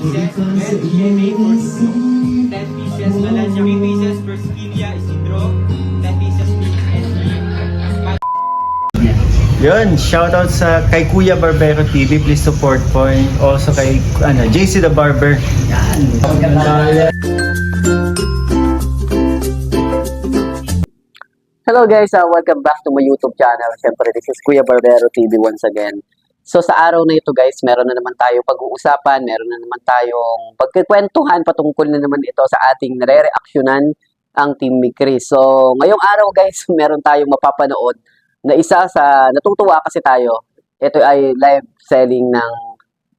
pieces, Red DNA for Snow, 10 pieces, Valencia pieces for Skilia, Isidro, 10 pieces, Felix and Yun, shoutout sa kay Kuya Barbero TV, please support po. And also kay JC the Barber. Hello guys, welcome back to my YouTube channel. Siyempre, this is Kuya Barbero TV once again. So sa araw na ito guys, meron na naman tayo pag-uusapan, meron na naman tayong pagkikwentuhan patungkol na naman ito sa ating nare-reaksyonan ang Team Mikris. So ngayong araw guys, meron tayong mapapanood na isa sa natutuwa kasi tayo. Ito ay live selling ng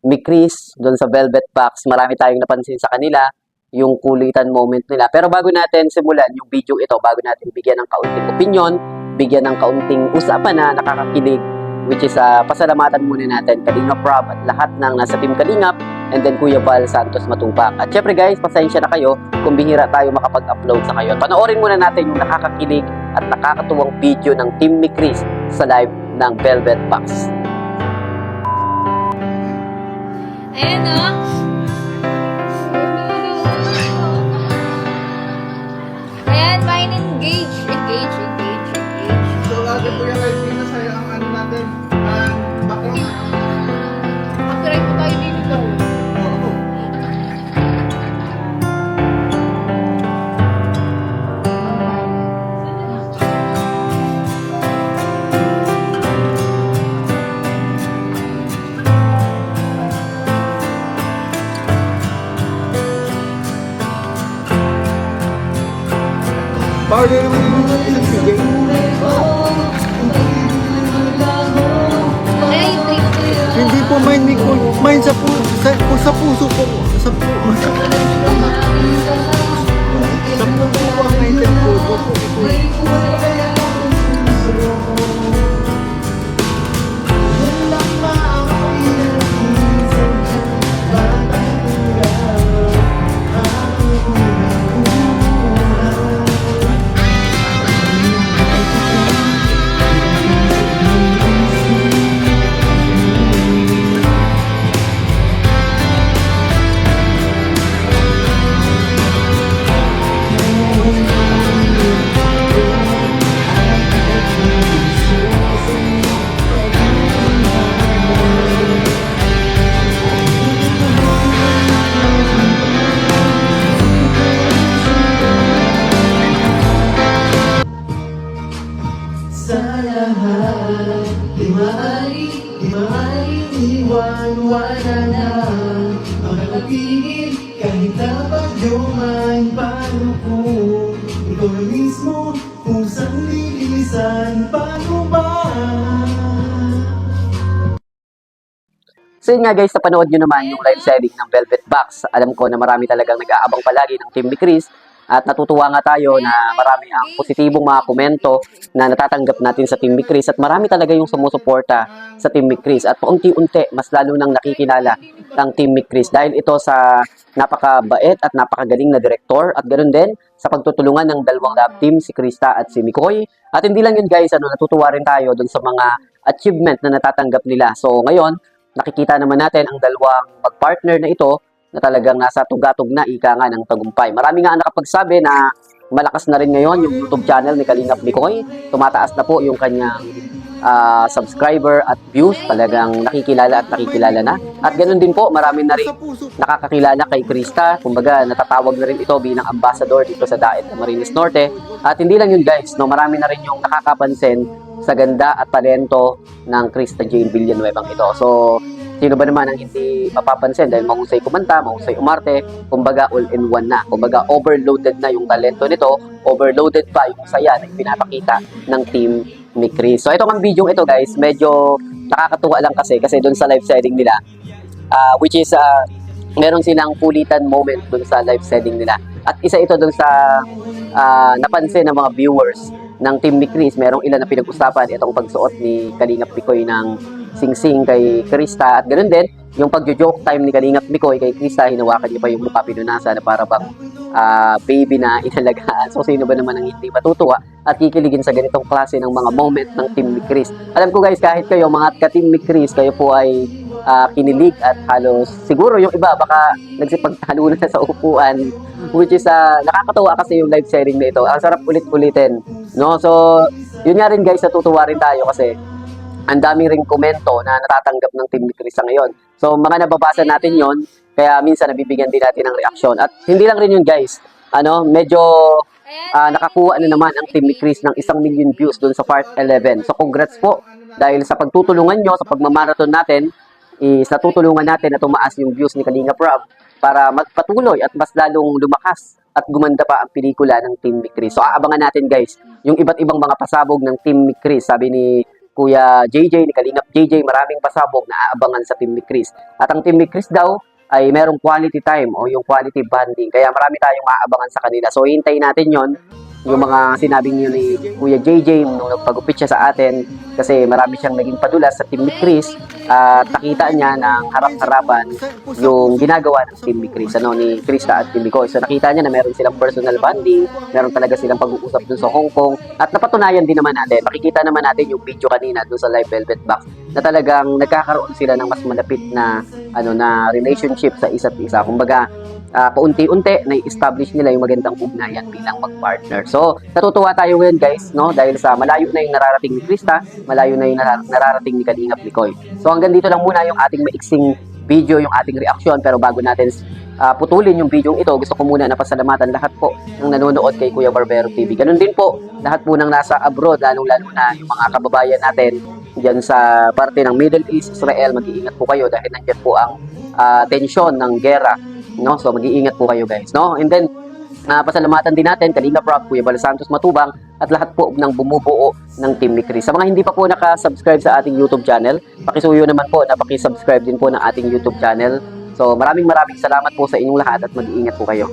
Mikris doon sa Velvet Box. Marami tayong napansin sa kanila yung kulitan moment nila. Pero bago natin simulan yung video ito, bago natin bigyan ng kaunting opinion, bigyan ng kaunting usapan na nakakakilig, which is pasalamatan muna natin Kalingap Rob at lahat ng nasa Team Kalingap, and then Kuya Val Santos Matubang. At syempre guys, pasensya na kayo kung bihira tayo makapag-upload sa ngayon. Panoorin muna natin yung nakakakilig at nakakatuwang video ng Team Mikris sa live ng Velvet Box. Ayan o. Ayan, fine, engage. So, agad po yung live dito sa'yo ang ano natin, ang background. Copyright po tayo dito. Oo. Power din naman yung isang CJ. Ay, Hindi po mind ni ko, mind sa puso po. Sa puso po ang mindset ko. Sa lahat, di maaaring iwan-wala na makakapigil kahit na bagyo man paano kung ikaw na mismo kung saan lilisan, paano ba? So yun nga guys, napanood nyo naman yung live selling ng Velvet Box. Alam ko na marami talagang nag-aabang palagi ng Team Mikris. At natutuwa nga tayo na marami ang positibong mga komento na natatanggap natin sa Team Mikris. At marami talaga yung sumusuporta sa Team Mikris. At paunti-unti, mas lalo nang nakikilala ng Team Mikris. Dahil ito sa napakabait at napakagaling na direktor. At ganoon din sa pagtutulungan ng dalawang love team, si Krista at si Mikoy. At hindi lang yun guys, natutuwa rin tayo dun sa mga achievement na natatanggap nila. So ngayon, nakikita naman natin ang dalawang mag-partner na ito na talagang nasa tugatog na ika nga ng tagumpay. Marami nga nakapagsabi na malakas na rin ngayon yung YouTube channel ni Kalingap Mikoy. Tumataas na po yung kanyang subscriber at views. Talagang nakikilala at nakikilala na. At ganoon din po, marami na rin nakakakilala kay Krista. Kumbaga, natatawag na rin ito bilang ambassador dito sa Daet Camarines Norte. At hindi lang yun guys, no, marami na rin yung nakakapansin sa ganda at talento ng Krista Jane Villanueva ito. So, sino ba naman ang hindi mapapansin dahil mahusay kumanta, mahusay umarte, kumbaga all-in-one na. Kumbaga overloaded na yung talento nito, overloaded pa yung saya na pinapakita ng Team Mikris. So ito ang video ito guys, medyo nakakatuwa lang kasi doon sa live selling nila, which is meron silang kulitan moment doon sa live selling nila. At isa ito doon sa napansin ng mga viewers ng Team Mikris. Merong ilan na pinag-usapan itong pagsuot ni Kalingap Mikoy ng singsing kay Krista. At ganoon din, yung pagjo-joke time ni Kalingap Mikoy kay Krista, hinawakan niya pa yung mukha pinunasa na para bang baby na inalagaan. So sino ba naman ang hindi matutuwa at kikiligin sa ganitong klase ng mga moment ng Team Mikris. Alam ko guys, kahit kayo mga ka-Team Mikris, kayo po ay kinilig at halos siguro yung iba baka nagsipagtalunan na sa upuan, which is nakakatawa kasi yung live sharing na ito. Ang sarap ulit-ulitin, no? So yun nga rin guys, natutuwa rin tayo kasi ang dami ring komento na natatanggap ng Team ni Chris sa ngayon. So mga nababasa natin yon, kaya minsan nabibigyan din natin ng reaksyon. At hindi lang rin yun guys, medyo nakakuha na naman ang Team ni Chris ng 1 million views dun sa part 11. So congrats po, dahil sa pagtutulungan nyo, sa pagmamarathon natin, is natutulungan natin na tumaas yung views ni Kalinga Prab para magpatuloy at mas lalong lumakas at gumanda pa ang pelikula ng Team ni Chris. So aabangan natin guys, yung iba't ibang mga pasabog ng Team ni Chris. Sabi ni Kuya JJ, ni Kalingap JJ, maraming pasabog na aabangan sa Team ni Chris. At ang Team ni Chris daw ay merong quality time o yung quality bonding. Kaya marami tayong maaabangan sa kanila. So hintayin natin yon, yung mga sinabi niyo ni Kuya JJ nung nagpagupit siya sa atin, kasi marami siyang naging padulas sa Team ni Chris at nakita niya ng harap-harapan yung ginagawa ng Team ni Chris, ni Krista at Team Mikoy. So nakita niya na meron silang personal bonding, meron talaga silang pag-uusap dun sa Hong Kong, at napatunayan din naman natin, makikita naman natin yung video kanina dun sa Live Velvet Box na talagang nagkakaroon sila ng mas malapit na na relationship sa isa't isa. Kumbaga, paunti-unti na-establish nila yung magandang ugnayan bilang mag-partner. So, natutuwa tayo ngayon guys, no? Dahil sa malayo na yung nararating ni Krista, malayo na yung nararating ni Kalingap Mikoy. So, hanggang dito lang muna yung ating maiksing video, yung ating reaksyon. Pero bago natin putulin yung video ito, gusto ko muna na pasalamatan lahat po ng nanonood kay Kuya Barbero TV. Ganun din po, lahat po ng nasa abroad, lalong-lalo na yung mga kababayan natin dyan sa parte ng Middle East, Israel. Mag-iingat po kayo dahil nandiyan po ang tensyon ng gera, no? So mag-iingat po kayo guys, no? And then pasalamatan din natin Kalinga Prab, Kuya Bal Santos Matubang at lahat po ng bumubuo ng Team ni Chris. Sa mga hindi pa po naka-subscribe sa ating YouTube channel, pakisuyo naman po na paki-subscribe din po ng ating YouTube channel. So maraming salamat po sa inyong lahat at mag-iingat po kayo.